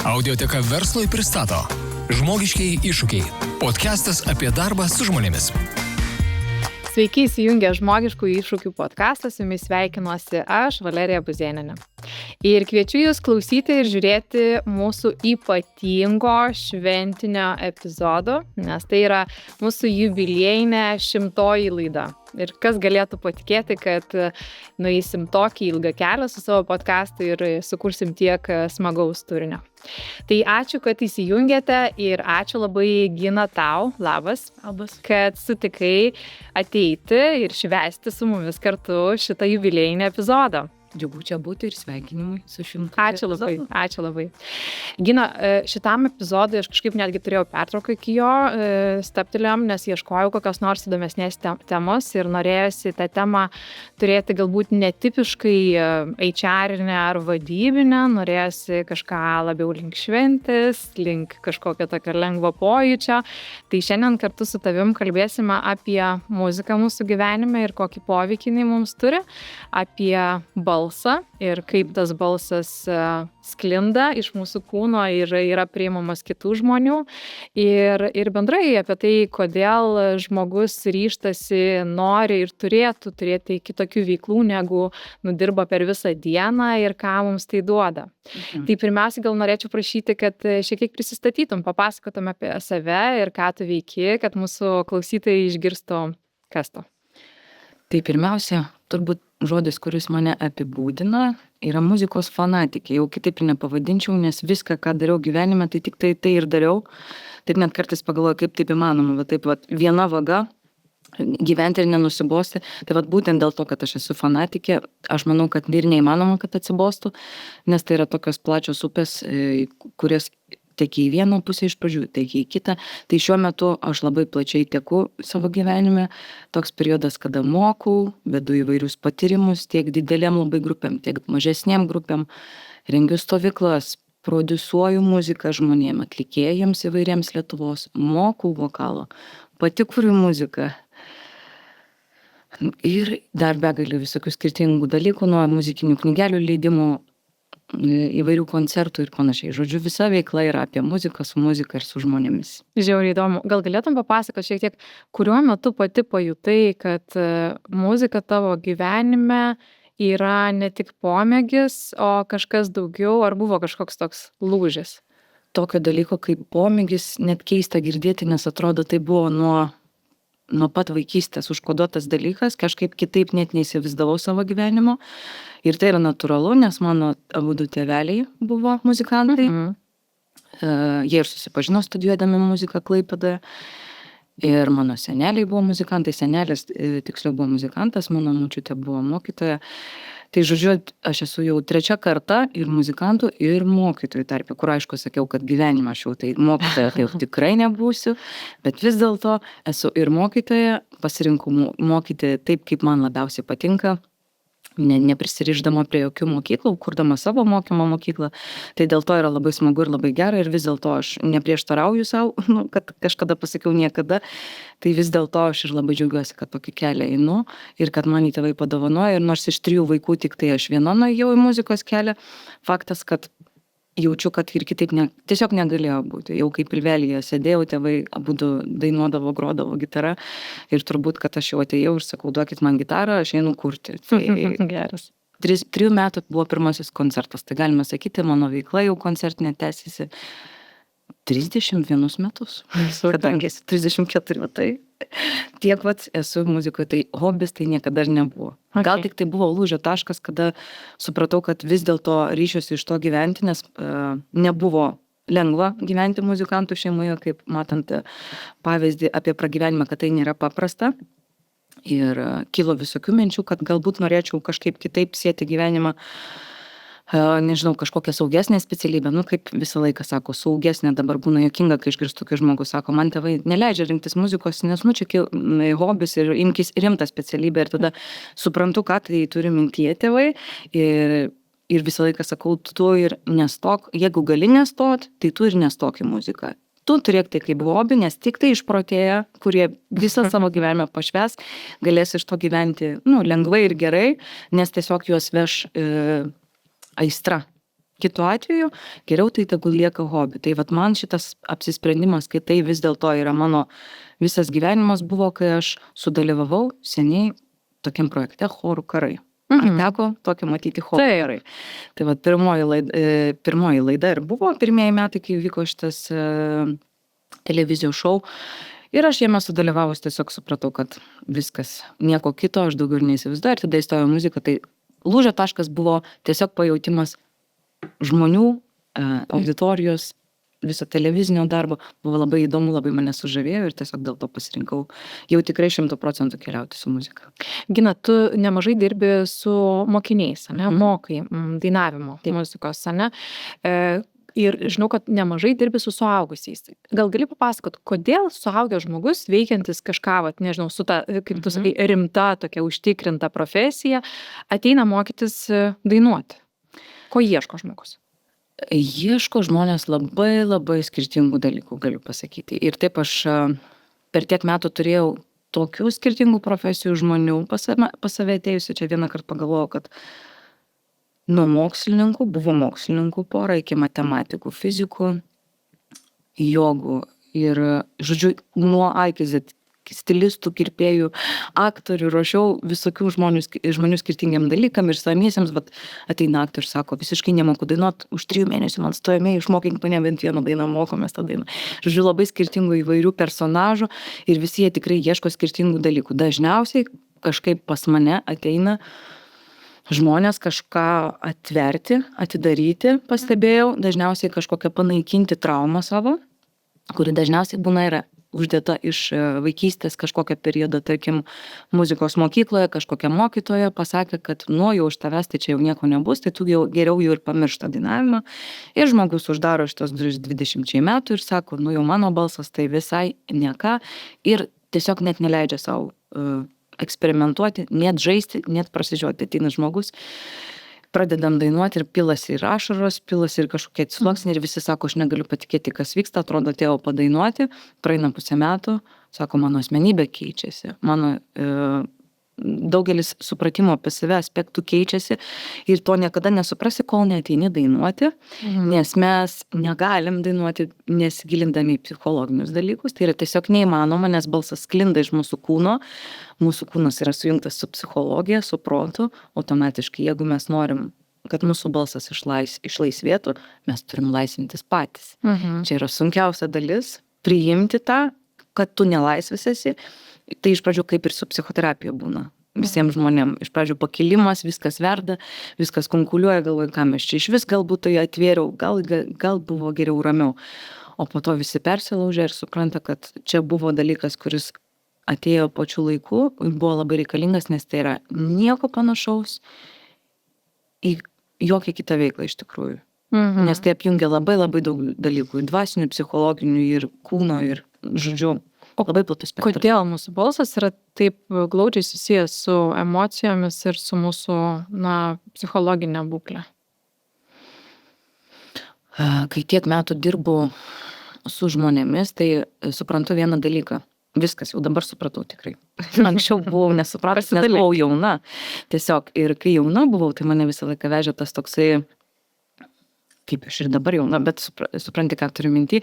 Audioteka verslui pristato Žmogiškieji iššūkiai. Podcastas apie darbą su žmonėmis. Sveiki įsijungę Žmogiškųjų iššūkių podcastą, su jumis sveikinuosi aš, Valerija Buzėnienė. Ir kviečiu jūs klausyti ir žiūrėti mūsų ypatingo šventinio epizodo, nes tai yra mūsų jubiliejinė 100-oji laida. Ir kas galėtų patikėti, kad nueisim tokį ilgą kelią su savo podcastu ir sukursim tiek smagaus turinio. Tai ačiū, kad įsijungėte ir ačiū labai, Gina, tau, labas, kad sutikai ateiti ir švęsti su mumis kartu šitą jubiliejinį epizodą. Džiugu čia būti ir sveikinimui su 100. Ačiū labai. Gina, šitam epizodui aš kažkaip netgi turėjau pertrauką iki jo, staptelėjom, nes ieškojau kokios nors įdomesnės temos ir norėjosi tą temą turėti galbūt netipiškai HR-inę ar vadybinę, norėjosi kažką labiau link šventės, link kažkokio tokio lengvo pojūčio. Tai šiandien kartu su tavim kalbėsime apie muziką mūsų gyvenime ir kokį poveikį jinai mums turi, apie balsą ir kaip tas balsas sklinda iš mūsų kūno ir yra priimamas kitų žmonių ir bendrai apie tai, kodėl žmogus ryžtasi, nori ir turėtų turėti kitokių veiklų, negu nudirba per visą dieną ir ką mums tai duoda. Tai pirmiausia, gal norėčiau prašyti, kad šiek tiek prisistatytum, papasakotum apie save ir ką tu veiki, kad mūsų klausytojai išgirstų kas to. Tai pirmiausia, turbūt žodis, kuris mane apibūdina, yra muzikos fanatikė. Jau kitaip nepavadinčiau, nes viską, ką dariau gyvenime, tai tik tai ir dariau. Taip net kartais pagalvoju, kaip taip įmanoma. Va, taip, va, viena vaga gyventi ir nenusibosti. Tai va, būtent dėl to, kad aš esu fanatikė, aš manau, kad ir neįmanoma, kad atsibostų, nes tai yra tokios plačios upės, kurias teki į vieną pusę iš pradžių, teki į kitą. Tai šiuo metu aš labai plačiai teku savo gyvenime. Toks periodas, kada mokau, vedu įvairius patyrimus tiek didelėm labai grupėm, tiek mažesnėm grupėm. Rengiu stovyklas, prodiusuoju muziką žmonėm, atlikėjams įvairiems Lietuvos, mokau vokalo, pati kuriu muziką. Ir dar begalį visokių skirtingų dalykų, nuo muzikinių knygelių leidimų, įvairių koncertų ir panašiai. Žodžiu, visa veikla yra apie muziką, su muzika ir su žmonėmis. Žiauriai įdomu. Gal galėtum papasakoti šiek tiek, kuriuo metu pati pajutai, kad muzika tavo gyvenime yra ne tik pomėgis, o kažkas daugiau, ar buvo kažkoks toks lūžis? Tokio dalyko kaip pomėgis net keista girdėti, nes atrodo tai buvo nuo pat vaikystės užkoduotas dalykas, kažkaip kitaip net neįsivaizdavau savo gyvenimo. Ir tai yra natūralu, nes mano abudu tėveliai buvo muzikantai. Jie ir susipažino studijuodami muziką Klaipėdoje. Ir mano seneliai buvo muzikantai, senelis tiksliau buvo muzikantas, mano močiutė buvo mokytoja. Tai žodžiu, aš esu jau 3 karta ir muzikantų, ir mokytojų tarpe, kur aišku sakiau, kad gyvenimą aš jau tai mokytoja tai jau tikrai nebūsiu, bet vis dėlto esu ir mokytoja, pasirinkau mokyti taip, kaip man labiausiai patinka, neprisirišdama prie jokių mokyklų, kurdama savo mokymo mokyklą. Tai dėl to yra labai smagu ir labai gera ir vis dėlto aš neprieštarauju savo, kad kažkada pasakiau niekada. Tai vis dėlto aš ir labai džiaugiuosi, kad tokį kelią einu ir kad man tėvai padovanojo. Ir nors iš 3 vaikų tik tai aš viena nuėjau į muzikos kelią, faktas, kad jaučiu, kad ir kitaip tiesiog negalėjo būti. Jau kaip pilvelyje sėdėjau, tėvai abudu dainuodavo, grodavo gitarą ir turbūt, kad aš jau atėjau ir sakau, duokit man gitarą, aš einu kurti. Tai Geras. 3 metų buvo pirmasis koncertas. Tai galima sakyti, mano veikla jau koncertinė tęsiasi 31 metus. Kadangi esi 34, tai tiek esu muzikoje, tai hobis tai niekada nebuvo. Okay. Gal tik tai buvo lūžio taškas, kada supratau, kad vis dėlto ryšiuosi iš to gyventi, nes nebuvo lengva gyventi muzikantų šeimoje, kaip matant pavyzdį apie pragyvenimą, kad tai nėra paprasta. Ir kilo visokių minčių, kad galbūt norėčiau kažkaip kitaip sieti gyvenimą, nežinau, kažkokią saugesnę specialybę. Kaip visą laiką sako, saugesnė, dabar būna juokinga, kai išgirstu, kai žmogus sako, man tėvai neleidžia rinktis muzikos, nes čia hobis ir imkis rimtą specialybę. Ir tada suprantu, ką tai turi mintyje tėvai. Ir visą laiką sakau, tu ir nestok, jeigu gali nestot, tai tu ir nestok į muziką. Tu turėk tai kaip hobį, nes tik tai išprotėję, kurie visą savo gyvenimą pašvęs, galės iš to gyventi lengvai ir gerai, nes tiesiog juos veš aistra. Kitu atveju, geriau tai tegul lieka hobi. Tai vat man šitas apsisprendimas, kai tai vis dėlto yra mano visas gyvenimas, buvo, kai aš sudalyvavau seniai tokiam projekte Chorų karai. Ar teko tokį matyti Chorų karai? Tai vat pirmoji laida ir buvo pirmieji metai, kai vyko šitas televizijos šou. Ir aš jame sudalyvavus tiesiog supratau, kad viskas, nieko kito, aš daugiau ir neįsivaizduoju. Ir tada įstojau muziką, tai lūžio taškas buvo tiesiog pajautimas žmonių, auditorijos, viso televizinio darbo. Buvo labai įdomu, labai mane sužavėjo ir tiesiog dėl to pasirinkau jau tikrai 100% keliauti su muzika. Gina, tu nemažai dirbi su mokiniais, ne? Mokai dainavimo muzikos, ne? Ir žinau, kad nemažai dirbi su suaugusiais. Gal gali papasakot, kodėl suaugęs žmogus, veikiantis kažką, vat, nežinau, su ta, kaip tu sakai, rimta, tokia užtikrinta profesija, ateina mokytis dainuoti? Ko ieško žmogus? Ieško žmonės labai, labai skirtingų dalykų, galiu pasakyti. Ir taip aš per tiek metų turėjau tokių skirtingų profesijų žmonių pas save atėjusi. Čia vieną kartą pagalvojau, kad nuo mokslininkų, buvo mokslininkų pora, iki matematikų, fizikų, jogų ir, žodžiu, nuo A iki Z, stilistų, kirpėjų, aktorių, ruošiau visokių žmonių skirtingiam dalykam ir stojamiesiems, bet ateina aktorius, sako, visiškai nemoku dainuot, už 3 mėnesių man stojamieji išmokink mane bent vieną dainą, mokomės tą dainą. Žodžiu, labai skirtingų įvairių personažų ir visi jie tikrai ieško skirtingų dalykų. Dažniausiai kažkaip pas mane ateina žmonės kažką atverti, atidaryti, pastebėjau, dažniausiai kažkokią panaikinti traumą savo, kuri dažniausiai būna yra uždėta iš vaikystės kažkokią periodą, tarkim, muzikos mokykloje, kažkokia mokytoja pasakė, kad jau iš tavęs tai čia jau nieko nebus, tai tu jau geriau jau ir pamiršta dainavimą. Ir žmogus uždaro šitos duris 20 metų ir sako, jau mano balsas tai visai nieka ir tiesiog net neleidžia savo eksperimentuoti, net žaisti, net prasižiūrėti. Ateina žmogus, pradedam dainuoti ir pilasi ir ašaros, pilasi ir kažkokie atsluoksniai ir visi sako, aš negaliu patikėti, kas vyksta, atrodo, atėjau padainuoti, praeina 5 metų, sako, mano asmenybė keičiasi, mano daugelis supratimo apie save aspektų keičiasi ir to niekada nesuprasi, kol neateini dainuoti, nes mes negalim dainuoti nesigilindami į psichologinius dalykus, tai yra tiesiog neįmanoma, nes balsas sklinda iš mūsų kūno, mūsų kūnas yra sujungtas su psichologija, su protu, automatiškai, jeigu mes norim, kad mūsų balsas išlaisvėtų, mes turim laisvintis patys. Čia yra sunkiausia dalis, priimti tą, kad tu nelaisvas esi. Tai iš pradžių kaip ir su psichoterapija būna visiems žmonėms. Iš pradžių pakilimas, viskas verda, viskas konkuliuoja, galvoju, ką mes čia iš vis galbūt tai atvėriau, gal buvo geriau ramiau. O po to visi persilaužia ir supranta, kad čia buvo dalykas, kuris atėjo pačiu laiku, buvo labai reikalingas, nes tai yra nieko panašaus į jokią kitą veiklą iš tikrųjų. Nes tai apjungia labai labai daug dalykų, ir dvasinių, psichologinių, ir kūno, ir žodžiu. Labai platus spektras. Kodėl mūsų balsas yra taip glaudžiai susijęs su emocijomis ir su mūsų, psichologinė būklė? Kai tiek metų dirbu su žmonėmis, tai suprantu vieną dalyką. Viskas, jau dabar supratau tikrai. Anksčiau buvau nesupratus, nes buvau jauna. Tiesiog, ir kai jauna buvau, tai mane visą laiką vežė tas toksai, kaip aš ir dabar jauna, bet supranti, ką turiu minty,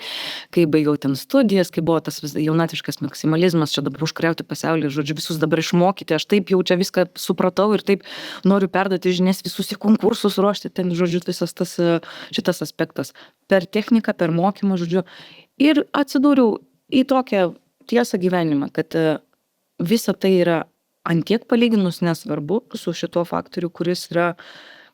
kai baigiau ten studijas, kai buvo tas jaunatiškas maksimalizmas, čia dabar užkariauti pasaulį, žodžiu, visus dabar išmokyti, aš taip jau čia viską supratau ir taip noriu perduoti žinias, visus į konkursus ruošti, ten, žodžiu, visas tas šitas aspektas. Per techniką, per mokymą, žodžiu, ir atsidūriau į tokią tiesą gyvenimą, kad visa tai yra antiek palyginus nesvarbu su šituo faktoriu, kuris yra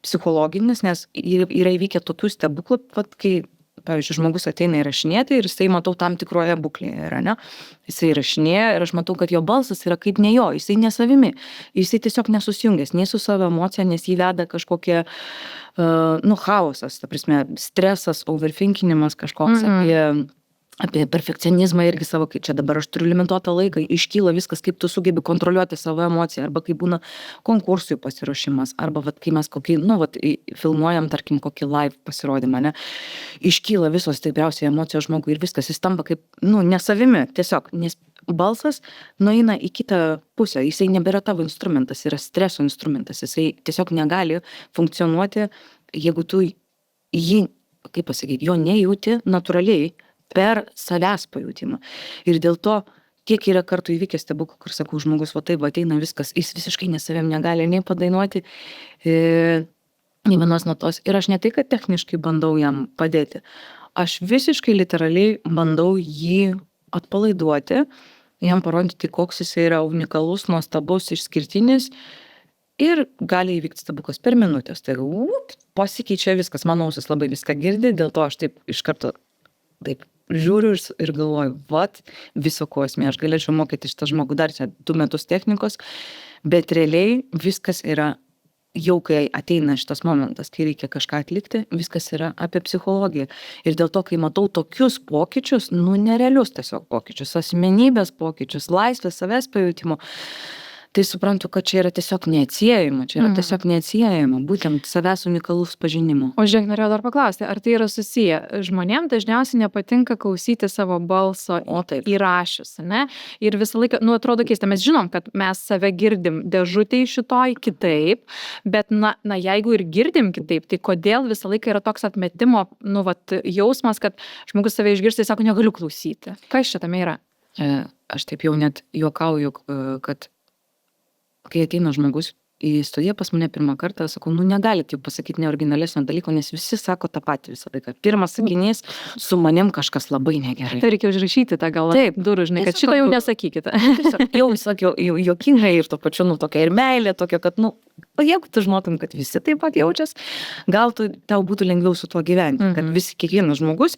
psichologinis, nes yra įvykę tokių stebuklų, kai, pavyzdžiui, žmogus ateina įrašinėti ir jisai matau tam tikroje būklėje yra, ne? Jisai įrašinėja ir aš matau, kad jo balsas yra kaip ne jo, jisai ne savimi, jisai tiesiog nesusijungęs, nei su savo emocija, nes jį veda kažkokie, chaosas, ta prasme, stresas, overthinkinimas kažkoks apie perfekcionizmą irgi savo, kai čia dabar aš turiu limituotą laiką, iškyla viskas, kaip tu sugebi kontroliuoti savo emociją, arba kai būna konkursui pasiruošimas, arba kai mes kokį, filmuojam, tarkim, kokį live pasirodymą, ne, iškyla visos stipriausiai emocijos žmogui ir viskas, jis tampa kaip, nesavimi, tiesiog, nes balsas nueina į kitą pusę, jisai nebėra tavo instrumentas, yra streso instrumentas, jisai tiesiog negali funkcionuoti, jeigu tu jį, kaip pasakyti, jo nejauti natūraliai per savęs pajutimą. Ir dėl to tiek yra kartų įvykęs stebuklų, kur sakau, žmogus, va taip ateina viskas, jis visiškai nesavim negali nei padainuoti, nei vienos natos. Ir aš ne tai, kad techniškai bandau jam padėti, aš visiškai literaliai bandau jį atpalaiduoti, jam parodyti, koks jis yra unikalus, nuostabus, išskirtinis. Ir gali įvykti stebuklas per minutės. Tai pasikeičia viskas, mano ausis labai viską girdi, dėl to aš taip iš karto taip žiūriu ir galvoju, viso ko esmė, aš galėčiau mokyti šitą žmogų dar čia 2 metus technikos, bet realiai viskas yra, jau kai ateina šitas momentas, kai reikia kažką atlikti, viskas yra apie psichologiją. Ir dėl to, kai matau tokius pokyčius, nerealius tiesiog pokyčius, asmenybės pokyčius, laisvės, savęs pajutimo, tai suprantu, kad čia yra tiesiog neatsiejama, būtent savęs unikalus pažinimo. O žiūrėk, norėjau dar paklausti, ar tai yra susiję? Žmonėm dažniausiai nepatinka klausyti savo balso įrašius, ne? Ir visą laiką, atrodo keista, mes žinom, kad mes save girdim dėžutėj šitoj kitaip, bet jeigu ir girdim kitaip, tai kodėl visą laiką yra toks atmetimo, jausmas, kad žmogus save išgirsta, jis sako, negaliu klausyti. Kas čia tame yra? Aš taip jau net juokauju, kad kai ateina žmogus į studiją pas mane pirmą kartą, sakau, negalit jau pasakyti neoriginalesnio dalyko, nes visi sako tą patį visą laiką. Pirmas sakinys, su manim kažkas labai negerai. Tai reikia užrašyti tą gal durų, žinai, kad šitą jau nesakykite. Jau sakiau, juokingai ir to pačiu, tokia ir meilė, tokia, kad, o jeigu tu žinotum, kad visi taip pat jaučias, gal tau būtų lengviau su tuo gyventi, kad visi, kiekvienas žmogus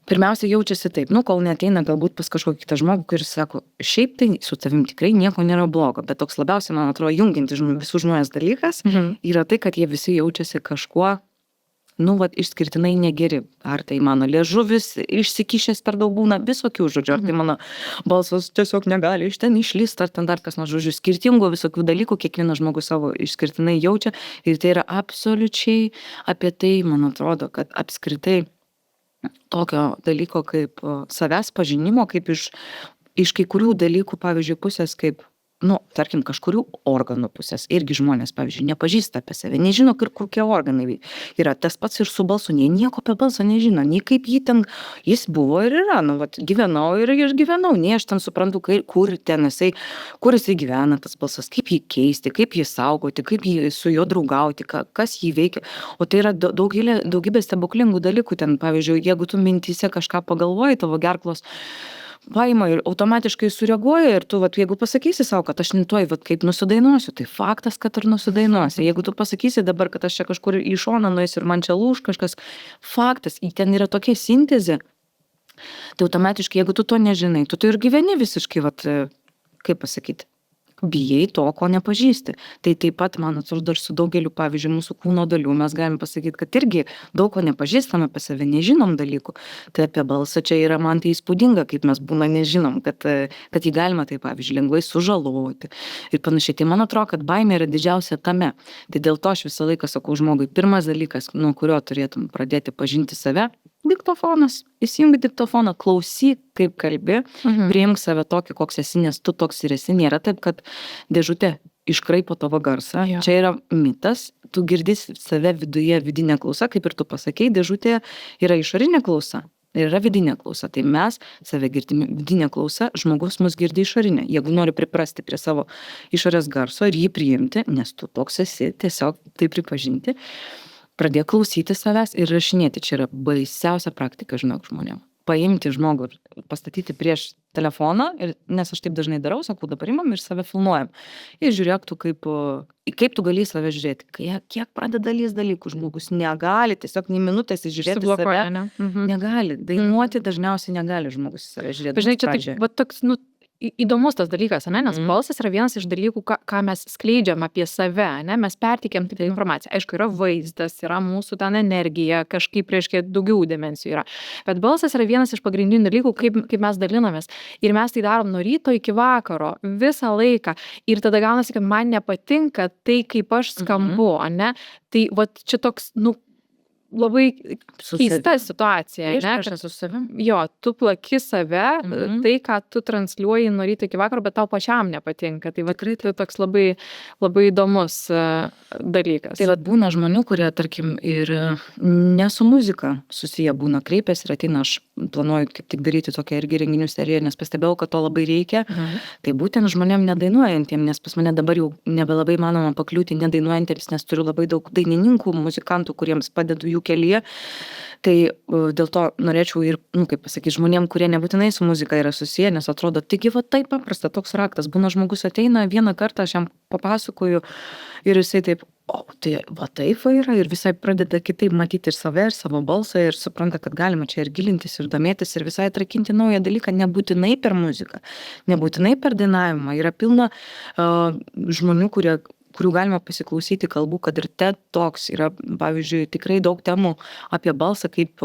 pirmiausia jaučiasi taip, kol neateina galbūt pas kažkokį kitą žmogų, kuris sako, šiaip tai su tavim tikrai nieko nėra blogo, bet toks labiausiai, man atrodo, jungiantis visų žmonės dalykas yra tai, kad jie visi jaučiasi kažkuo, išskirtinai negeri. Ar tai mano liežuvis išsikišęs per daug būna, visokių žodžių, ar tai mano balsas tiesiog negali iš ten išlysti, ar ten dar kas nors žodžių, skirtingų visokių dalykų, kiekvienas žmogus savo išskirtinai jaučia ir tai yra absoliučiai apie tai, man atrodo, kad apskritai tokio dalyko kaip savęs pažinimo, kaip iš kai kurių dalykų, pavyzdžiui, pusės, kaip, tarkim, kažkurių organų pusės. Irgi žmonės, pavyzdžiui, nepažįsta apie save, nežino, kokie organai yra. Tas pats ir su balsu, nieko apie balsą nežino, nei kaip jis buvo ir yra. Gyvenau ir išgyvenau, nei aš ten suprantu, kur jisai gyvena tas balsas, kaip jį keisti, kaip jį saugoti, kaip jį su juo draugauti, kas jį veikia. O tai yra daugybė stebuklingų dalykų. Ten, pavyzdžiui, jeigu tu mintyse kažką pagalvoji, tavo gerklos paima ir automatiškai sureaguoja ir tu, jeigu pasakysi savo, kad aš tuoj, kaip nusidainuosiu, tai faktas, kad ir nusidainuosiu. Jeigu tu pasakysi dabar, kad aš čia kažkur į šoną nueisiu ir man čia lūž kažkas, faktas, ten yra tokia sintezė, tai automatiškai, jeigu tu to nežinai, tu ir gyveni visiškai, kaip pasakyti, bijai to, ko nepažįsti. Tai taip pat, man atrodo, ir su daugeliu, pavyzdžiui, mūsų kūno dalių mes galime pasakyti, kad irgi daug ko nepažįstame apie save, nežinom dalykų. Tai apie balsą čia yra man tai įspūdinga, kaip mes būna nežinom, kad jį galima tai, pavyzdžiui, lengvai sužaloti. Ir panašiai, tai man atrodo, kad baimė yra didžiausia tame. Tai dėl to aš visą laiką sakau žmogui, pirmas dalykas, nuo kurio turėtum pradėti pažinti save, diktofonas. Įsijungi diktofoną, klausyk, kaip kalbi, priimk save tokį, koks esi, nes tu toks ir esi. Nėra taip, kad dėžutė iškraipo tavo garsą. Jo. Čia yra mitas, tu girdi save viduje, vidinė klausa, kaip ir tu pasakei, dėžutė yra išorinė klausa ir yra vidinė klausa. Tai mes save girdime vidinė klausa, žmogus mus girdi išorinė. Jeigu nori priprasti prie savo išorės garso ir jį priimti, nes tu toks esi, tiesiog tai pripažinti, pradėk klausyti savęs ir rašinėti. Čia yra baisiausia praktika, žinok, žmonėm. Paimti žmogų ir pastatyti prieš telefoną, nes aš taip dažnai darau, sakau, dabar imam ir save filmuojam. Ir žiūrėk tu, kaip tu gali save žiūrėti. Kiek pradeda lįst dalykų, žmogus negali, tiesiog nei minutės žiūrėti save. Negali, dainuoti dažniausiai negali žmogus save žiūrėti. Žinai, čia taip, toks, įdomus tas dalykas, nes balsas yra vienas iš dalykų, ką mes skleidžiam apie save, mes perteikiam taip informaciją. Aišku, yra vaizdas, yra mūsų ten energija, kažkaip reiškia daugiau dimensijų yra. Bet balsas yra vienas iš pagrindinių dalykų, kaip mes dalinamės. Ir mes tai darom nuo ryto iki vakaro, visą laiką. Ir tada gaunasi, kad man nepatinka tai, kaip aš skambu, ne? Tai čia toks, labai Su keista situacija, ne? Išprašas su savim. Jo, tu plaki save, Mhm. tai, ką tu transliuoji nuo ryto iki vakaro, bet tau pačiam nepatinka. Tai va, tai toks labai, labai įdomus dalykas. Tai vat būna žmonių, kurie, tarkim, ir ne su muzika susiję būna, kreipiasi ir ateina, aš planuoju kaip tik daryti tokią irgi renginių seriją, nes pastebėjau, kad to labai reikia. Tai būtent žmonėm nedainuojantiem, nes pas mane dabar jau nebelabai manoma pakliūti nedainuojantiems, nes turiu labai daug dainininkų, muzikantų, kuriems padedu jų kelyje. Tai dėl to norėčiau ir, kaip pasakyti, žmonėm, kurie nebūtinai su muzika yra susiję, nes atrodo, taigi va taip paprasta, toks raktas. Būna žmogus ateina, vieną kartą aš jam papasakoju ir jisai taip, o tai va taip va yra ir visai pradeda kitaip matyti ir save, ir savo balsą ir supranta, kad galima čia ir gilintis, ir domėtis, ir visai atrakinti naują dalyką, nebūtinai per muziką, nebūtinai per dainavimą. Yra pilna žmonių, kurių galima pasiklausyti kalbų, kad ir TED Talks yra, pavyzdžiui, tikrai daug temų apie balsą kaip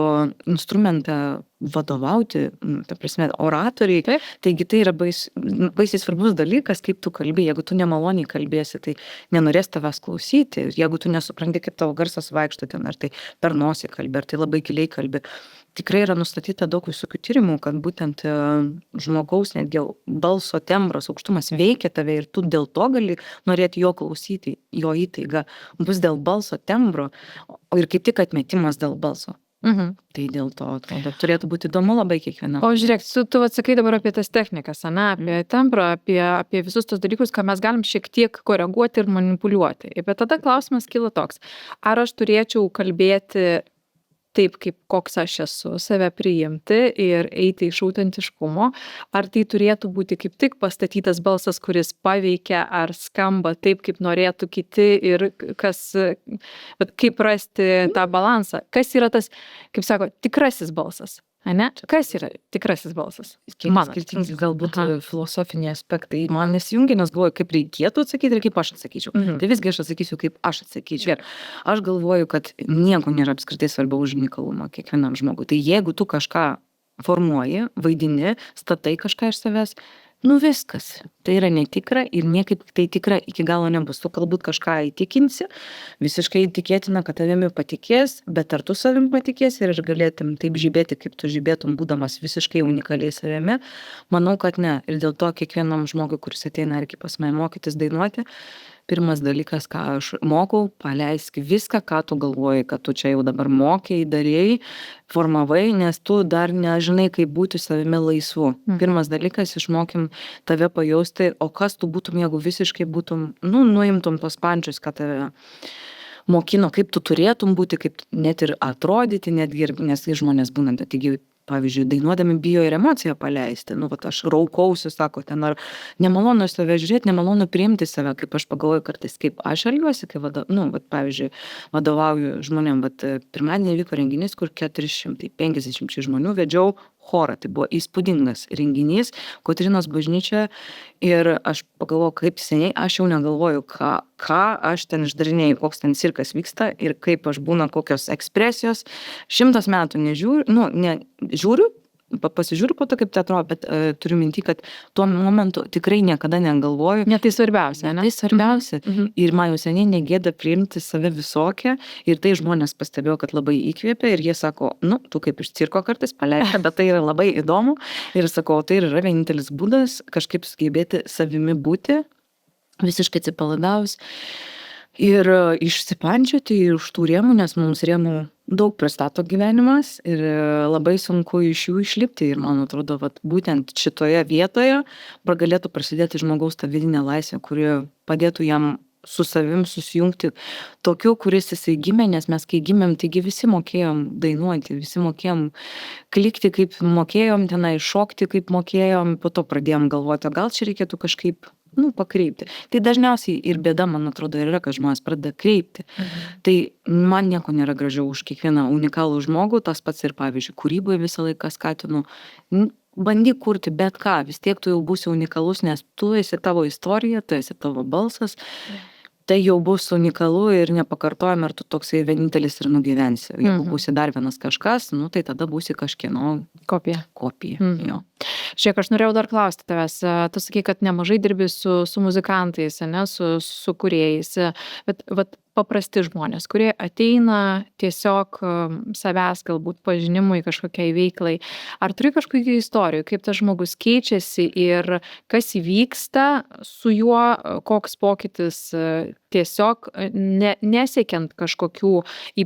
instrumentą vadovauti, ta prasme, oratoriai. Taip. Taigi tai yra baisiai svarbus dalykas, kaip tu kalbi. Jeigu tu nemaloniai kalbėsi, tai nenorės tavęs klausyti. Jeigu tu nesupranti, kaip tavo garsas vaikšto ten, ar tai per nosį kalbi, ar tai labai giliai kalbi. Tikrai yra nustatyta daug visokių tyrimų, kad būtent žmogaus netgi balso tembras, aukštumas veikia tave ir tu dėl to gali norėti jo klausyti, jo įtaiga bus dėl balso tembro ir kaip tik atmetimas dėl balso. Tai dėl to atrodo, turėtų būti įdomu labai kiekvienam. O žiūrėk, tu atsakai dabar apie tas technikas, apie tembrą, apie visus tos dalykus, ką mes galim šiek tiek koreguoti ir manipuliuoti. Bet tada klausimas kyla toks, ar aš turėčiau kalbėti taip, kaip koks aš esu, save priimti ir eiti iš autentiškumo, ar tai turėtų būti kaip tik pastatytas balsas, kuris paveikia ar skamba taip, kaip norėtų kiti ir bet kaip rasti tą balansą. Kas yra tas, kaip sako, tikrasis balsas? Ane? Kas yra tikrasis balsas? Skirtingi galbūt filosofiniai aspektai. Man nesijungia, nes galvoju, kaip reikėtų atsakyti ir kaip aš atsakyčiau. Tai visgi aš atsakysiu, kaip aš atsakyčiau. Aš galvoju, kad nieko nėra apskritai svarbiau už unikalumą kiekvienam žmogui. Tai jeigu tu kažką formuoji, vaidini, statai kažką iš savęs, viskas. Tai yra netikra ir niekaip tai tikra iki galo nebus. Tu galbūt kažką įtikinsi, visiškai tikėtina, kad tavimi patikės, bet ar tu savim patikėsi ir galėtum taip žibėti, kaip tu žibėtum, būdamas visiškai unikaliai savimi? Manau, kad ne. Ir dėl to kiekvienam žmogui, kuris ateina irgi pas mane mokytis dainuoti, pirmas dalykas, ką aš mokau, paleisk viską, ką tu galvoji, kad tu čia jau dabar mokėjai, darėjai, formavai, nes tu dar nežinai, kaip būti savimi laisvu. Pirmas dalykas, išmokim tave pajausti, o kas tu būtum, jeigu visiškai būtum, nuimtum tos pančius, kad tave mokino, kaip tu turėtum būti, kaip net ir atrodyti, netgi, nes žmonės būna, taigi, pavyzdžiui, dainuodami bijo ir emociją paleisti. Aš raukausiu, sako, ten ar nemalonu save žiūrėti, nemalonu priimti save, kaip aš pagalvoju kartais, kaip aš elgiuosi, kai pavyzdžiui, vadovauju žmonėm. Pirmadienį vyko renginys, kur 450 žmonių vedžiau chorą. Tai buvo įspūdingas renginys Kotrynos bažnyčioje ir aš pagalvojau, kaip seniai aš jau negalvoju, ką aš ten išdarinėjau, koks ten cirkas vyksta ir kaip aš būna, kokios ekspresijos. 100 metų žiūriu, pasižiūriu po to, kaip tai atrodo, bet turiu minti, kad tuo momentu tikrai niekada negalvoju. Ne, tai svarbiausia, ne? Tai svarbiausia. Ir man jau seniai negėda priimti save visokią ir tai žmonės pastebėjo, kad labai įkvėpė ir jie sako, tu kaip iš cirko kartais paleista, bet tai yra labai įdomu ir sakau, tai yra vienintelis būdas kažkaip sugebėti savimi būti, visiškai atsipalaidavus ir išsipančioti iš tų rėmų, nes mums rėmų daug pristato gyvenimas ir labai sunku iš jų išlipti ir man atrodo, būtent šitoje vietoje galėtų prasidėti žmogaus ta vidinė laisvė, kuri padėtų jam su savim susijungti tokiu, kuris jisai gimė, nes mes kai gimėm, taigi visi mokėjom dainuoti, visi mokėjom klikti, kaip mokėjom tenai šokti, kaip mokėjom, po to pradėjom galvoti, o gal čia reikėtų kažkaip pakreipti. Tai dažniausiai ir bėda, man atrodo, yra, kad žmonės pradeda kreipti. Tai man nieko nėra gražiau už kiekvieną unikalų žmogų, tas pats ir, pavyzdžiui, kūryboje visą laiką skatinu. Bandyk kurti bet ką, vis tiek tu jau būsi unikalus, nes tu esi tavo istorija, tu esi tavo balsas. Tai jau bus unikalu ir nepakartojama, ar tu toksai vienintelis ir nugyvensi. Jeigu būsi dar vienas kažkas, tai tada būsi kažkieno kopija. Jo. Žiūrėk, aš norėjau dar klausti tavęs. Tu sakai, kad nemažai dirbi su muzikantais, ne, su kūrėjais. Bet vat, paprasti žmonės, kurie ateina tiesiog savęs galbūt pažinimui kažkokiai veiklai. Ar turi kažkokių istorijų, kaip tas žmogus keičiasi ir kas įvyksta su juo, koks pokytis tiesiog nesiekiant kažkokių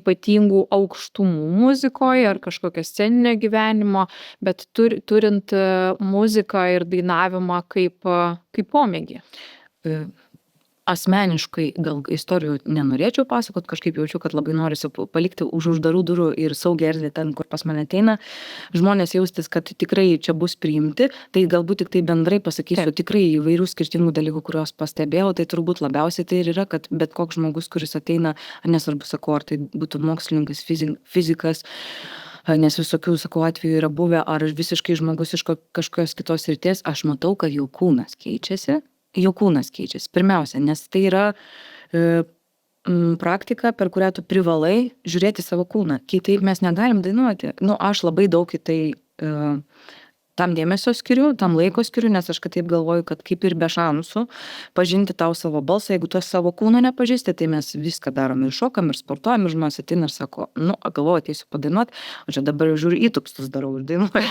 ypatingų aukštumų muzikoje ar kažkokio sceninio gyvenimo, bet turint muziką ir dainavimą kaip pomėgį? Asmeniškai gal istorijų nenorėčiau pasakot, kažkaip jaučiu, kad labai norisi palikti už uždarų durų ir saugią erdvę ten, kur pas mane ateina žmonės jaustis, kad tikrai čia bus priimti. Tai galbūt tik tai bendrai pasakysiu tikrai įvairių skirtingų dalykų, kuriuos pastebėjau, tai turbūt labiausiai tai ir yra, kad bet koks žmogus, kuris ateina, nesvarbu sakau, ar tai būtų mokslininkas, fizikas, nes visokių, sakau, atvejų yra buvę, ar visiškai žmogus iš kažkokios kitos srities, aš matau, kad jau kūnas keičiasi. Pirmiausia, nes tai yra praktika, per kurią tu privalai žiūrėti savo kūną. Kitaip mes negalim dainuoti. Aš labai daug į tai tam dėmesio skiriu, tam laiko skiriu, nes aš kitaip galvoju, kad kaip ir be šansų pažinti tau savo balsą, jeigu tu savo kūno nepažįsti, tai mes viską darom ir šokam, ir sportuojam, ir žmonės ateina ir sako, galvoju, ateisiu padainuoti, o čia dabar žiūriu įtūpstus darau ir dainuoju.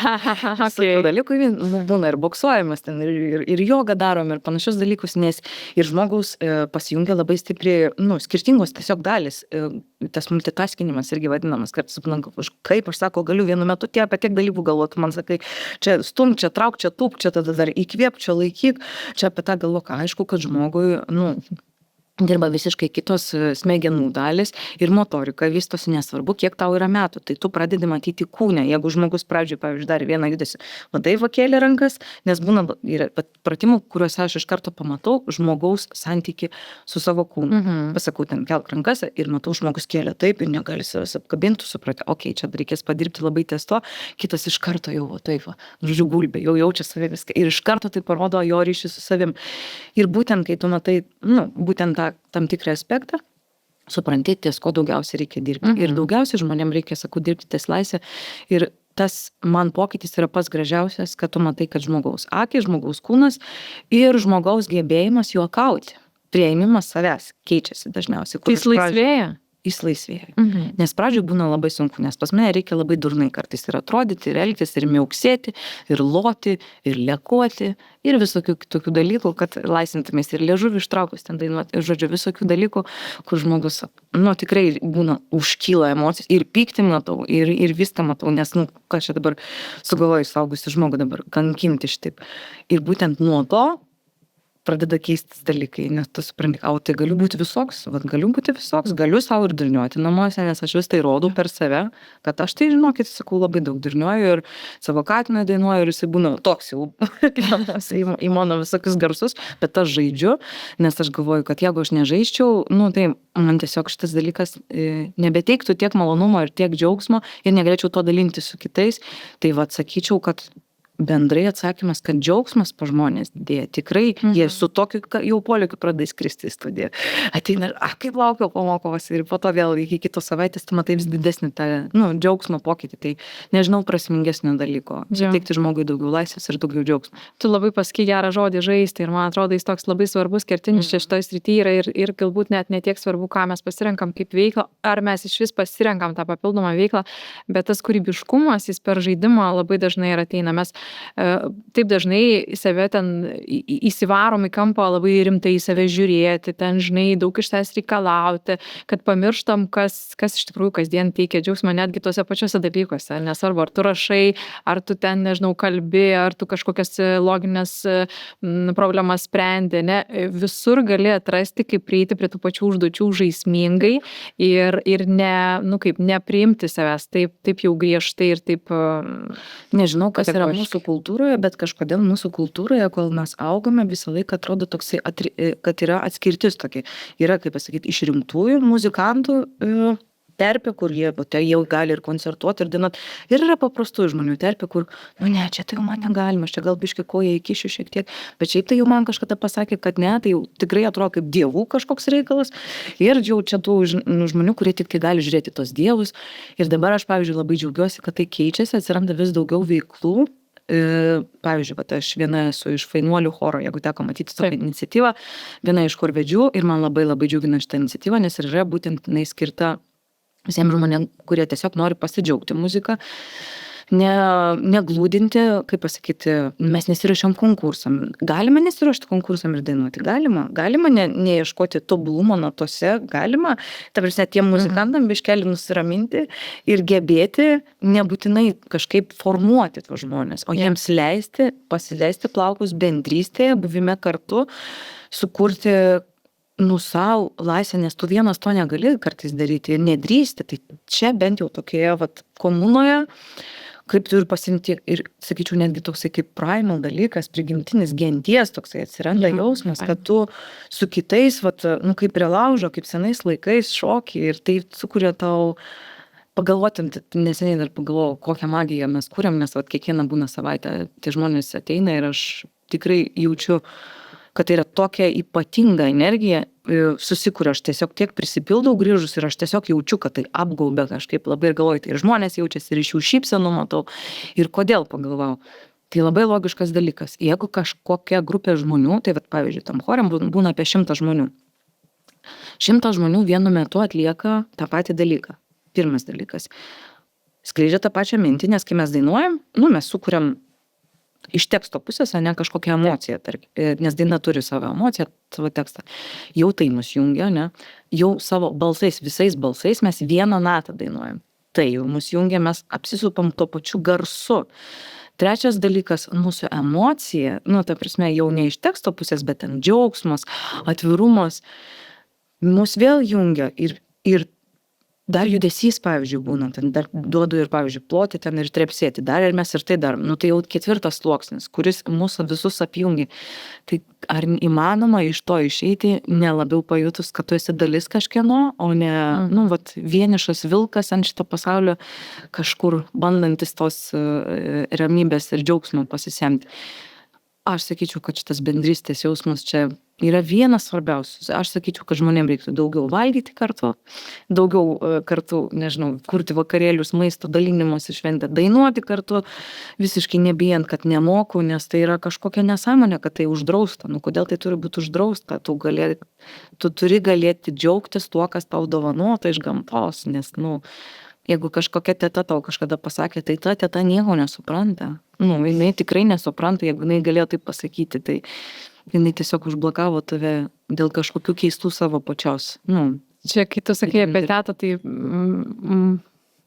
Okay. Dalykų būna ir boksuojamas ten, ir jogą darom, ir panašius dalykus, nes ir žmogaus pasijungia labai stipriai, skirtingos tiesiog dalis. Tas multitaskinimas irgi vadinamas, kad suprantu, kaip aš sako, galiu vienu metu apie tiek dalykų galvoti, man sakai, čia stumk, čia trauk, čia tūp, čia tada dar įkvėp, čia laikyk, čia apie tą galvoką, aišku, kad žmogui, dirba visiškai kitos smegenų dalis ir motorika vystosi, nesvarbu, kiek tau yra metų, tai tu pradedi matyti kūne, jeigu žmogus pradžioj, pavyzdžiui, dar vieną judesį, vadai vakėlė rankas, nes būna yra pratimų, kuriuose aš iš karto pamatau žmogaus santykį su savo kūnu. Pasakau, ten kelk rankas ir matau, žmogus kėlė taip ir negali savęs apkabinti, supratę, čia reikės padirbti labai ties to, kitas iš karto jau, žodžiu, gulbė, jau jaučia save viską ir iš karto tai parodo jo ryšį su savim. Ir būtent, kai tu matai, būtent tam tikrą aspektą, supranti, ties ko daugiausiai reikia dirbti. Ir daugiausiai žmonėm reikia, sakau, dirbti ties laisvę. Ir tas man pokytis yra pats gražiausias, kad tu matai, kad žmogaus akis, žmogaus kūnas ir žmogaus gebėjimas juokauti, priėmimas savęs keičiasi dažniausiai. Jis laisvėja? Jis laisvėja. Nes pradžioje būna labai sunku, nes pas mane reikia labai durnai kartais ir atrodyti, ir elgtis, ir miauksėti, ir loti, ir lekuoti, ir visokių tokių dalykų, kad laisvintumės ir liežuvį ištraukus ten dainuoti, ir žodžiu, visokių dalykų, kur žmogus, tikrai būna užkyla emocijos, ir pyktį matau, ir viską matau, nes, ką čia dabar sugalvoju saugusi žmogų dabar kankinti šitaip. Ir būtent nuo to pradeda keistis dalykai, nes tu supranti, tai galiu būti visoks, galiu savo ir durniuoti namuose, nes aš vis tai rodau per save, kad aš tai, žinokit, sakau, labai daug durniuoju ir savo katiną dainuoju ir jisai būna toks jau, į mano visokius garsus, bet aš žaidžiu, nes aš galvoju, kad jeigu aš nežaisčiau, tai man tiesiog šitas dalykas nebeteiktų tiek malonumo ir tiek džiaugsmo ir negalėčiau to dalinti su kitais, tai sakyčiau, kad bendrai atsakymas, kad džiaugsmas pa žmonės didėja. Tikrai jie su tokiu jau polėkiu pradeda skristi į studiją. Ateina ir, kaip laukiau pamokos ir po to vėl iki kitos savaitės, tu matai vis didesnį tą, džiaugsmo pokytį. Tai nežinau prasmingesnio dalyko. Suteikti žmogui daugiau laisvės ir daugiau džiaugsmo. Tu labai pasakai gerą žodį žaisti ir man atrodo, jis toks labai svarbus, kertinis čia šitoje srityje yra ir galbūt net ne tiek svarbu, ką mes pasirenkam kaip veiklą, ar mes iš vis pasirenkam tą papildomą veiklą, bet tas kūrybiškumas, jis per žaidimą labai dažnai ir ateina. Mes taip dažnai save ten įsivarom į kampą, labai rimtai į save žiūrėti, ten, žinai, daug iš savęs reikalauti, kad pamirštam, kas iš tikrųjų kasdien teikia džiaugsmą netgi tuose pačiuose dalykuose. Nesvarbu, ar tu rašai, ar tu ten, nežinau, kalbi, ar tu kažkokias loginės problemas sprendi, ne? Visur gali atrasti, kaip prieiti prie tų pačių užduočių žaismingai ir nepriimti savęs taip jau griežtai ir taip... Nežinau, kas yra mūsų kultūroje, bet kažkodėl mūsų kultūroje, kol mes augame, visą laiką atrodo toksai, kad yra atskirtis tokia. Yra, kaip pasakyti, išrinktųjų muzikantų terpė, kur jie jau gali ir koncertuoti, ir dainuoti. Ir yra paprastųjų žmonių terpė, kur, čia tai jau man negalima, aš čia gal biškai koją įkišiu šiek tiek, bet šiaip tai jau man kažkada pasakė, kad ne, tai jau tikrai atrodo kaip dievų kažkoks reikalas. Ir jau čia tų žmonių, kurie tik tai gali žiūrėti tos dievus. Ir dabar aš, pavyzdžiui, labai džiaugiuosi, kad tai keičiasi, atsiranda vis daugiau veiklų, pavyzdžiui, vat, aš viena esu iš Fainuolių choro, jeigu teko matyti tokią iniciatyvą, viena iš chorvedžių ir man labai labai džiugina šitą iniciatyvą, nes ir yra būtent jinai skirta visiems žmonėms, kurie tiesiog nori pasidžiaugti muziką. Neglūdinti, kaip pasakyti, mes nesirašėm konkursam. Galima nesirašti konkursam ir dainuoti, galima neieškoti tobulumo natose, galima, ta prasme, tiem muzikantam biškelį nusiraminti ir gebėti nebūtinai kažkaip formuoti tuos žmonės, o jiems leisti, pasileisti plaukus bendrystėje, buvime kartu, sukurti savo laisvę, nes tu vienas to negali kartais daryti ir nedrįsti. Tai čia bent jau tokioje komunoje, kaip turi pasirinkti ir, sakyčiau, netgi toksai kaip primal dalykas, prigimtinis genties toksai atsiranda jausmas, kad tu su kitais, kaip prie laužo, kaip senais laikais šoki ir tai sukuria tau pagalvoti, neseniai dar pagalvojau, kokią magiją mes kuriam, nes kiekvieną būna savaitę tie žmonės ateina ir aš tikrai jaučiu, kad tai yra tokia ypatinga energija, susikuria, aš tiesiog tiek prisipildau grįžus ir aš tiesiog jaučiu, kad tai apgaubia kažkaip labai ir galvoju, tai ir žmonės jaučiasi ir iš jų šypsenų matau. Ir kodėl pagalvojau? Tai labai logiškas dalykas. Jeigu kažkokia grupė žmonių, tai pavyzdžiui, tam choriam būna apie 100 žmonių. 100 žmonių vienu metu atlieka tą patį dalyką. Pirmas dalykas. Skleidžia tą pačią mintį, nes kai mes dainuojam, mes sukuriam iš teksto pusės, ne kažkokią emociją, nes daina turi savo emociją, savo tekstą. Jau tai mus jungia, ne? Jau savo balsais, visais balsais mes vieną natą dainuojam. Tai jau mus jungia, mes apsisupam to pačiu garsu. Trečias dalykas, mūsų emocija, ta prasme, jau ne iš teksto pusės, bet ten džiaugsmas, atvirumas, mus vėl jungia ir dar judesys, pavyzdžiui, būna, ten dar duodu ir, pavyzdžiui, ploti ten ir trepsėti, dar ir mes ir tai darom. Tai jau 4 sluoksnis, kuris mūsų visus apjungia. Tai ar įmanoma iš to išeiti, nelabiau pajutus, kad tu esi dalis kažkieno, o ne, vienišas vilkas ant šito pasaulio, kažkur bandantis tos ramybės ir džiaugsmo pasisemti. Aš sakyčiau, kad šitas bendrystės jausmas čia yra vienas svarbiausias. Aš sakyčiau, kad žmonėms reiktų daugiau valgyti kartu, daugiau kartu, nežinau, kurti vakarėlius, maisto dalinimus į šventę, dainuoti kartu, visiškai nebijant, kad nemoku, nes tai yra kažkokia nesąmonė, kad tai uždrausta. Kodėl tai turi būti uždrausta? Tu turi galėti džiaugtis tuo, kas tau dovanota iš gamtos, nes, jeigu kažkokia teta tau kažkada pasakė, tai ta teta nieko nesupranta. Jinai tikrai nesupranta, jeigu jinai galėjo taip pasakyti, tai jinai tiesiog užblokavo tave dėl kažkokių keistų savo pačios. Čia, kai tu sakei apie tetą, tai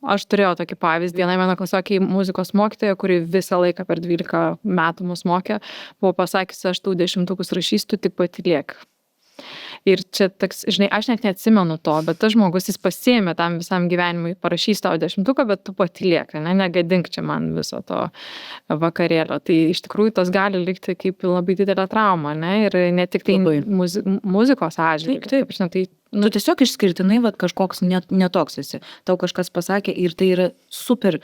aš turėjau tokį pavyzdį. Viena mano klasiokiai muzikos mokytoja, kuri visą laiką per 12 metų mus mokė, buvo pasakiusi, aš tau 10 rašysiu, tik patylėk. Ir čia toks, žinai, aš net neatsimenu to, bet tas žmogus, jis pasiėmė tam visam gyvenimui, parašys tau 10, bet tu patylėk, negadink čia man viso to vakarėlio. Tai iš tikrųjų tas gali likti kaip labai didelė trauma, ir ne tik tai muzikos atžvilgiu. Taip. Tu tiesiog išskirtinai kažkoks netoks esi. Tau kažkas pasakė ir tai yra super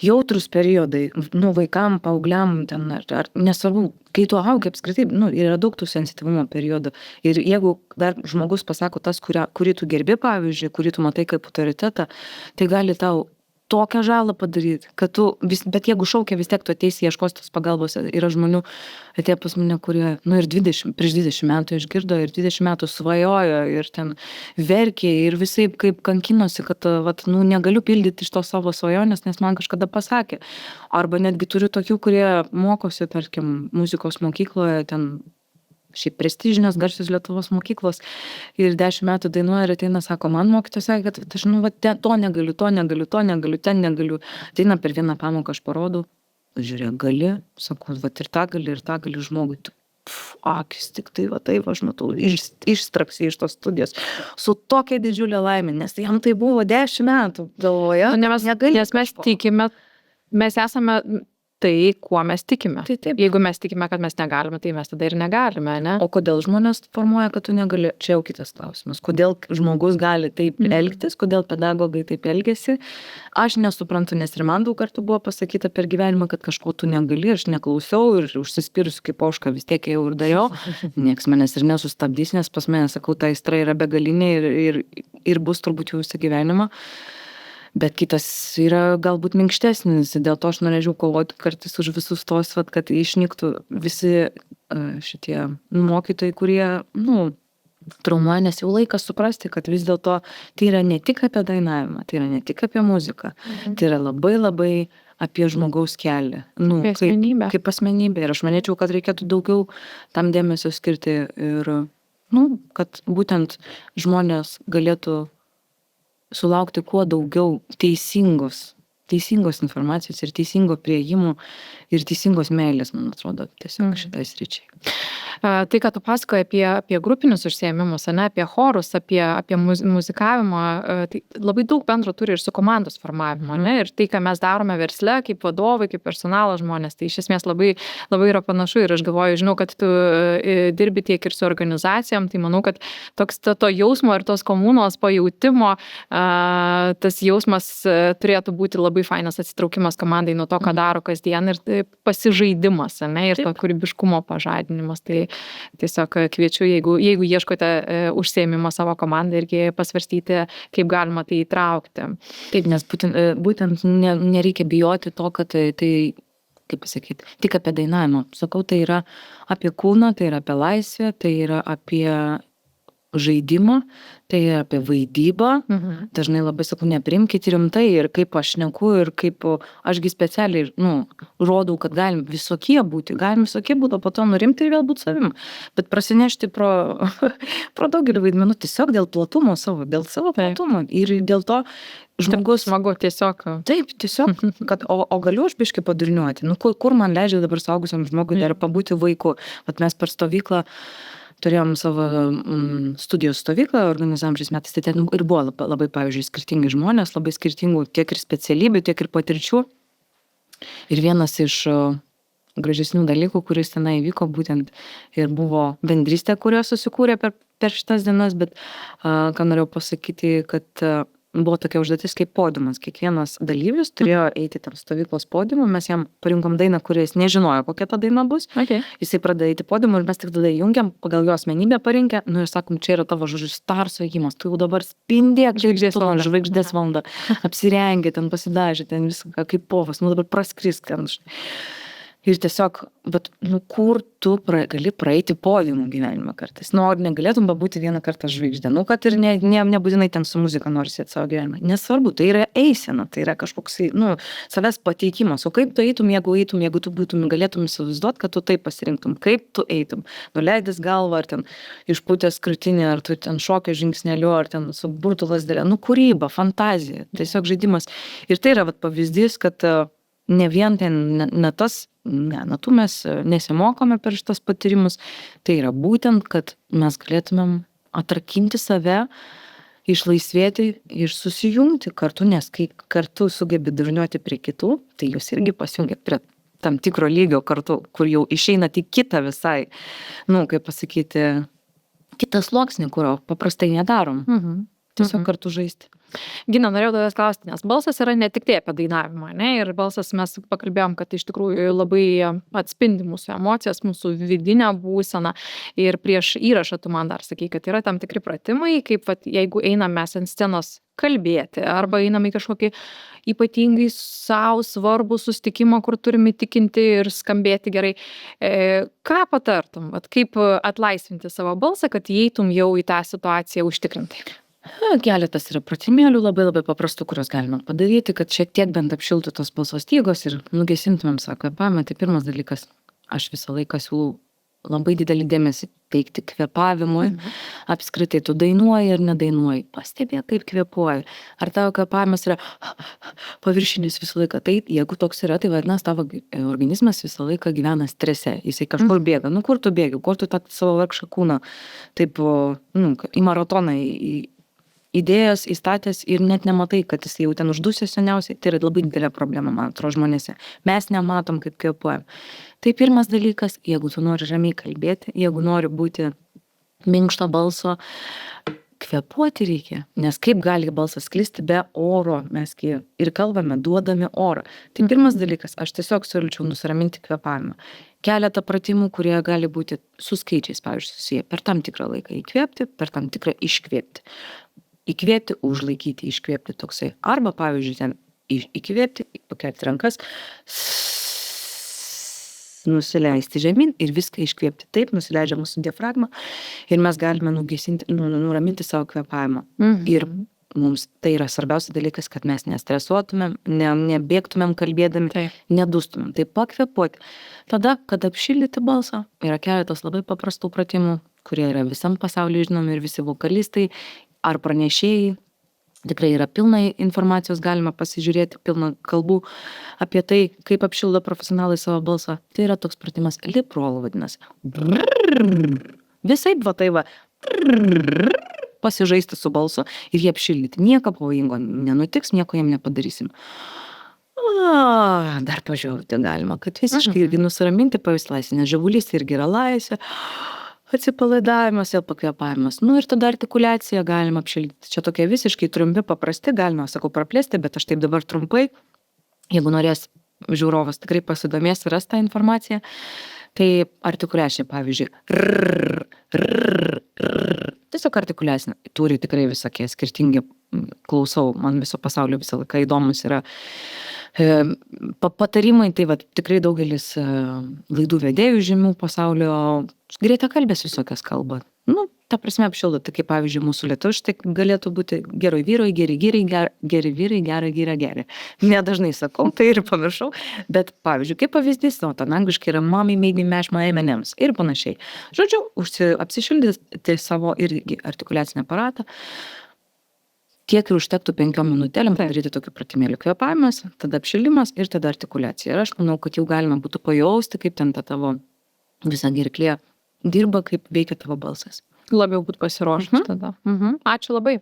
jautrus periodai, vaikam, paaugliam, ar nesvarbu, kai tu augi apskritai, yra daug tų sensityvumo periodų. Ir jeigu dar žmogus pasako tas, kurį tu gerbi, pavyzdžiui, kurį tu matai kaip autoritetą, tai gali tau tokią žalą padaryti, kad bet jeigu šaukia, vis tiek tu ateisi ieškos tos pagalbos. Yra žmonių atėjo pas mane, kurie, ir prieš 20 metų išgirdo, ir 20 metų svajojo, ir ten verkė, ir visai kaip kankinosi, kad, negaliu pildyti iš to savo svajonės, nes man kažkada pasakė. Arba netgi turiu tokių, kurie mokosi, tarkim, muzikos mokykloje, ten šiaip prestižinės garsios Lietuvos mokyklos ir 10 metų dainuoja ir ateina, sako, man mokytojas sakė, kad aš, to negaliu, ten negaliu. Ateina per vieną pamoką, aš parodau, žiūrėk, gali, sakau, ir tą gali žmogui. Akis tik tai, taip, aš matau, išstraksi iš tos studijos. Su tokia didžiulė laimė, nes jam tai buvo 10 metų galvoje. Nes mes tikime, mes esame tai, kuo mes tikime. Taip. Jeigu mes tikime, kad mes negalime, tai mes tada ir negalime, ne? O kodėl žmonės formuoja, kad tu negali? Čia jau kitas klausimas. Kodėl žmogus gali taip elgtis, kodėl pedagogai taip elgiasi? Aš nesuprantu, nes ir man daug kartų buvo pasakyta per gyvenimą, kad kažko tu negali, aš neklausiau ir užsispyrusiu kaip ožka vis tiek jau ir dariau. Niekas manęs ir nesustabdys, nes pas mane, sakau, ta aistra yra begalinė ir bus turbūt jau visą gyvenimą. Bet kitas yra galbūt minkštesnis, dėl to aš norėčiau kovoti kartais už visus tos, vat, kad išnyktų visi šitie mokytojai, kurie, traumuoja, nes jau laikas suprasti, kad vis dėlto tai yra ne tik apie dainavimą, tai yra ne tik apie muziką, tai yra labai labai apie žmogaus kelią. Apie asmenybę. Kaip asmenybė. Ir aš manyčiau, kad reikėtų daugiau tam dėmesio skirti ir, kad būtent žmonės galėtų sulaukti kuo daugiau teisingos informacijos ir teisingo priėjimo ir teisingos meilės, man atrodo, tiesiog šitai sričiai. Tai, ką tu pasakoji apie grupinius užsiėmimus, apie chorus, apie muzikavimą, tai labai daug bendro turi ir su komandos formavimu, ir tai, ką mes darome versle, kaip vadovai, kaip personalo žmonės, tai iš esmės labai, labai yra panašu ir aš galvoju, žinau, kad tu dirbi tiek ir su organizacijom, tai manau, kad toks to jausmo ir tos komunos pajautimo, tas jausmas turėtų būti labai fainas atsitraukimas komandai nuo to, ką daro kasdien ir pasižaidimas, ir to kūrybiškumo pažadinimas. Tai tiesiog kviečiu, jeigu ieškote užsiėmimą savo komandą, irgi pasvarstyti, kaip galima tai įtraukti. Taip, nes būtent nereikia bijoti to, kad tai kaip pasakyti, tik apie dainavimą. Sakau, tai yra apie kūną, tai yra apie laisvę, tai yra apie žaidimą, tai apie vaidybą. Dažnai labai sakau, neprimkite rimtai ir kaip aš šneku ir kaip ašgi specialiai, rodau, kad galim visokie būti, o po to nurimti ir vėl būti savim. Bet prasinešti pro daugelį vaidmenų tiesiog dėl platumo dėl savo platumo. Ir dėl to žmogus... Smagu tiesiog. Taip, tiesiog, kad o galiu aš biškį padurniuoti. Kur man leidžia dabar suaugusiam žmogui dar pabūti vaiku. Vat mes per stovyklą turėjom savo studijos stovyklą, organizavom šiais metais, tai ten ir buvo labai, pavyzdžiui, skirtingi žmonės, labai skirtingų tiek ir specialybių, tiek ir patirčių. Ir vienas iš gražesnių dalykų, kuris tenai įvyko, būtent ir buvo bendrystė, kurio susikūrė per šitas dienas, bet ką norėjau pasakyti, kad buvo tokia užduotis kaip podiumas. Kiekvienas dalyvis turėjo eiti tam stovyklos podiumą, mes jam parinkom dainą, kuris nežinojo, kokia ta daina bus. Okay. Jisai pradėjo eiti podiumą ir mes tik tada jungiam, pagal jo asmenybę parinkę, ir sakom, čia yra tavo Starso ėjimas, tu jau dabar spindėk žvaigždės valanda, apsirengė, ten pasidažė, ten viską kaip povas, dabar praskrisk ten. Ir tiesiog, bet kur tu gali praeiti podiumų gyvenimą kartais. Ar negalėtum būti vieną kartą žvaigždė. Kad ir nebūtinai ten su muzika nori sėti savo gyvenimą. Nesvarbu, tai yra eisena, tai yra kažkoks, savęs pateikimas. O kaip tu eitum, jeigu tu būtum, galėtum įsivaizduoti, kad tu taip pasirinktum. Kaip tu eitum? Nuleidęs galvą, ar ten išpūtęs krūtinę, ar tu ten šokio žingsneliu, ar ten su burtų lasdelė. Kūryba, fantazija, tiesiog žaidimas. Ir tai yra pavyzdys, kad ne vien ten natų mes nesimokome per šitas patyrimus, tai yra būtent, kad mes galėtumėm atrakinti save, išlaisvėti ir susijungti kartu, nes kai kartu sugebi durniuoti prie kitų, tai jūs irgi pasijungia prie tam tikro lygio kartu, kur jau išeina tik kitą visai, kaip pasakyti, kitą sluoksnį, kurio paprastai nedarom. Tiesiog kartu žaisti. Gina, norėjau tavęs klausti, nes balsas yra ne tik tai apie dainavimą, ir balsas mes pakalbėjom, kad iš tikrųjų labai atspindi mūsų emocijas, mūsų vidinę būseną. Ir prieš įrašą tu man dar sakai, kad yra tam tikri pratimai, kaip jeigu einam mes ant scenos kalbėti, arba einam į kažkokį ypatingai savo svarbų susitikimą, kur turime įtikinti ir skambėti gerai. Ką patartum, kaip atlaisvinti savo balsą, kad įeitum jau į tą situaciją užtikrintai? Keletas yra pratimėlių labai paprastų, kurios galima padaryti, kad šiek tiek bent apšiltų tos balso stygos ir nugesintumėm savo kvėpavimą. Tai pirmas dalykas, aš visą laiką siūlau labai didelį dėmesį teikti kvėpavimui. Apskritai, tu dainuoji ar nedainuoji, pastebėk, kaip kvėpuoji. Ar tavo kvėpavimas yra paviršinis visą laiką. Tai jeigu toks yra, tai vadinasi, tavo organizmas visą laiką gyvena strese. Jisai kažkur bėga. Kur tu bėgi, kur tu tą savo vargšą kūną taip į maratoną įdėjęs, įstatęs ir net nematai, kad jis jau ten uždusęs seniausiai. Tai yra labai didelė problema, man atrodo, žmonėse. Mes nematom, kaip kvėpuojam. Tai pirmas dalykas, jeigu tu nori ramiai kalbėti, jeigu nori būti minkšto balso, kvėpuoti reikia. Nes kaip gali balsas sklisti be oro? Mes ir kalbame, duodami orą. Tai pirmas dalykas, aš tiesiog siūlyčiau nusiraminti kvėpavimą. Keletą pratimų, kurie gali būti su skaičiais, pavyzdžiui, susiję per tam tikrą laiką įkvėpti, per tam tikrą iškvėpti. įkvėpti, užlaikyti, iškvėpti toksai. Arba, pavyzdžiui, ten įkvėpti, pakelti rankas, nusileisti žemyn ir viską iškvėpti. Taip nusileidžia mūsų diafragma ir mes galime nuraminti savo kvėpavimą. Ir mums tai yra svarbiausias dalykas, kad mes nestresuotumėm, nebėgtumėm kalbėdami, nedustumėm. Tai pakvėpuoti. Tada, kad apšildyti balsą, yra keletas labai paprastų pratimų, kurie yra visam pasaulyje žinomi ir visi vokalistai ar pranešėjai. Tikrai yra pilna informacijos, galima pasižiūrėti, pilna kalbų apie tai, kaip apšildo profesionalai savo balsą. Tai yra toks pratimas lip roll vadinasi. Visaip va tai va. Pasižaisti su balsu ir jį apšildyti. Nieko pavojingo nenutiks, nieko jam nepadarysim. Dar pažiūrėti galima, kad visiškai irgi nusiraminti pavislaisi, nes žavulys irgi yra laisvė. Atsipalaidavimas, vėl pakvėpavimas. Ir tada artikuliaciją galima apšildyti. Čia tokie visiškai trumpi, paprasti, galima, sakau, praplėsti, bet aš taip dabar trumpai, jeigu norės žiūrovas tikrai pasidomės ir ras tą informaciją, tai artikuliacija, pavyzdžiui, tiesiog artikuliacija turi tikrai visokie skirtingi, klausau, man viso pasaulio visą laiką įdomus yra patarimai, tai va, tikrai daugelis laidų vedėjų žymių pasaulio greitakalbės visokias kalba. Ta prasme apšildo, tai kaip pavyzdžiui mūsų lietuviškai tai galėtų būti geroj vyroj, geri vyrai, geri. Nedažnai sakau, tai ir pamiršau, bet pavyzdžiui, kaip pavyzdys, ten angliškai yra mommy made me mash my M&Ms ir panašiai. Žodžiu, apsišildyti savo irgi artikuliacinį aparatą, tiek ir užtektų 5 minutėlėm padaryti tokį pratimėlį kvėpavimas, tada apšildimas ir tada artikuliacija. Ir aš manau, kad jau galima būtų pajausti, kaip ten ta tavo visa gerklė dirba, kaip veikia tavo balsas. Labiau būt pasiruošus tada. Ačiū labai.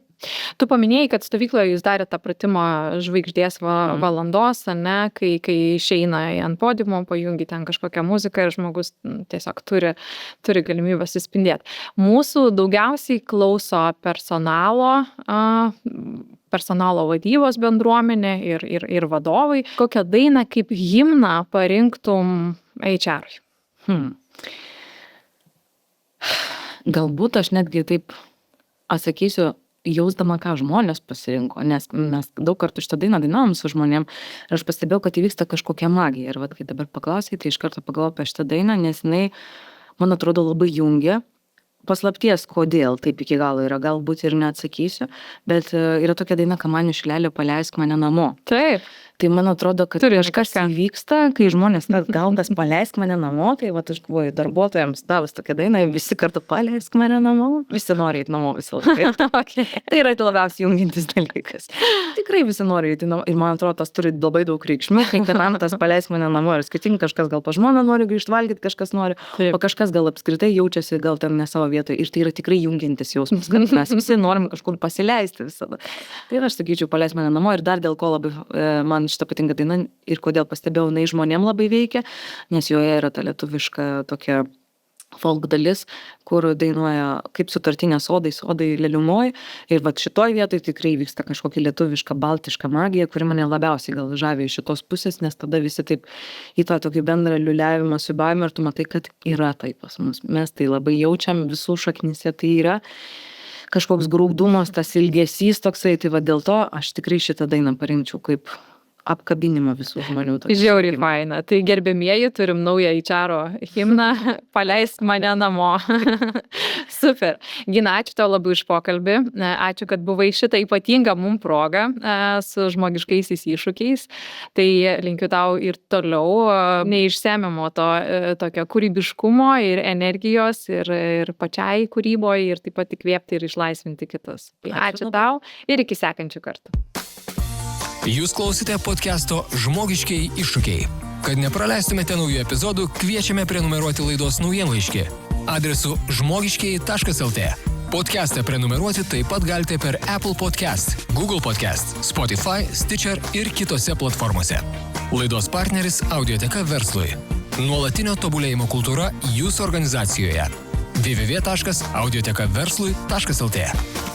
Tu paminėjai, kad stovykloje jūs darėte tą pratimą žvaigždės valandos, ne, kai išeina ant podiumo, pajungi ten kažkokią muziką ir žmogus tiesiog turi galimybę suspindėti. Mūsų daugiausiai klauso personalo vadybos bendruomenė ir vadovai. Kokią dainą kaip himną parinktum HR-ui? Galbūt aš netgi taip atsakysiu, jausdama, ką žmonės pasirinko, nes mes daug kartų šitą dainą dainavom su žmonėm ir aš pastebėjau, kad įvyksta kažkokia magija. Ir kai dabar paklausai, tai iš karto pagalvojau apie šitą dainą, nes jinai, man atrodo, labai jungia. Paslapties, kodėl taip iki galo yra, galbūt ir neatsakysiu, bet yra tokia daina Kamanių šilelio paleisk mane namo. Taip. Tai man atrodo, kad kažkas įvyksta, kai žmonės gal tas paleisk mane namo, tai va, aš galvoju, darbuotojams davus tokią dainą, visi kartu paleisk mane namo, visi nori eiti namo visą laiką. Tai yra labiausiai jungintis dalykas. Tikrai visi nori eiti namo ir man atrodo, tas turi labai daug reikšmių, kiekvienam tas paleisk mane namo ir skirtingai, kažkas gal pa žmoną nori grįžti valgyti, kažkas nori, o kažkas gal apskritai jaučiasi gal ten ne savo vietoje ir tai yra tikrai jungintis jausmas, kad mes visi norim kažkur pasileisti visada. Tai aš sakyčiau, paleisk mane namo ir dar dėl ko labai man šitą patinka daina ir kodėl pastebėjau, jinai žmonėm labai veikia, nes joje yra ta lietuviška tokia folk dalis, kur dainuoja kaip sutartinės sodai leliumoj ir va šitoj vietoj tikrai vyksta kažkokia lietuviška, baltiška magija, kuri mane labiausiai gal žavė iš šitos pusės, nes tada visi taip į tą tokį bendrą liuliavimą siūbavimą ir tu matai, kad yra tai pas mus. Mes tai labai jaučiam, visų šaknyse tai yra. Kažkoks grūdumas, tas ilgesys toksai, tai va dėl to aš tikrai šitą dainą parinkčiau kaip apkabinimą visų žmonių. Žiauriai faina. Tai gerbėmieji, turim naują HR himną, paleisk mane namo. Super. Gina, ačiū tau labai už pokalbį. Ačiū, kad buvai šitą ypatingą mum progą su žmogiškaisiais iššūkiais. Tai linkiu tau ir toliau neišsemiamo to tokio kūrybiškumo ir energijos ir pačiai kūryboje ir taip pat įkvėpti ir išlaisvinti kitus. Ačiū tau ir iki sekančių kartų. Jūs klausite podcast'o Žmogiškieji iššūkiai. Kad nepraleistumėte naujų epizodų, kviečiame prenumeruoti laidos naujienlaiškį adresu žmogiškieji.lt. Podcast'ą prenumeruoti taip pat galite per Apple Podcast, Google Podcast, Spotify, Stitcher ir kitose platformose. Laidos partneris Audioteka verslui. Nuolatinio tobulėjimo kultūra jūsų organizacijoje. www.audiotekaverslui.lt